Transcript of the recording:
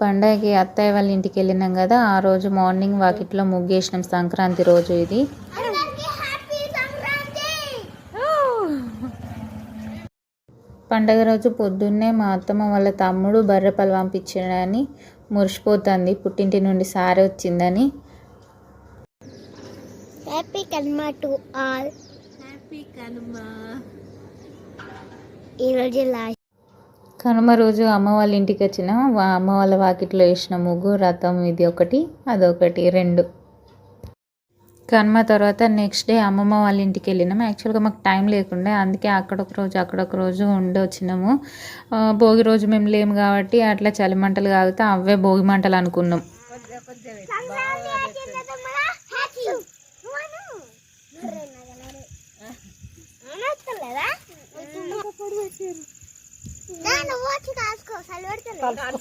పండగకి అత్తయ్య వాళ్ళ ఇంటికి వెళ్ళినాం కదా, ఆ రోజు మార్నింగ్ వాకిట్లో ముగ్గేసినాం. సంక్రాంతి రోజు ఇది. పండగ రోజు పొద్దున్నే మా అత్తమ్మ వాళ్ళ తమ్ముడు బర్రెపాలు పంపించాడని మురిసిపోతుంది, పుట్టింటి నుండి సారీ వచ్చిందని. Happy Kanuma to all. Happy Kanuma. ఈరోజు లాస్ట్ కనుమ రోజు అమ్మ వాళ్ళ ఇంటికి వచ్చిన అమ్మ వాళ్ళ వాకిట్లో వేసిన ముగ్గు రథం, ఇది ఒకటి అదొకటి రెండు. కనుమ తర్వాత నెక్స్ట్ డే అమ్మమ్మ వాళ్ళ ఇంటికి వెళ్ళినాము. యాక్చువల్గా మాకు టైం లేకుండే, అందుకే అక్కడొక రోజు ఉండి వచ్చినాము. భోగి రోజు మేము లేము కాబట్టి అట్లా చలిమంటలు కాగితే అవే భోగి మంటలు అనుకున్నాం.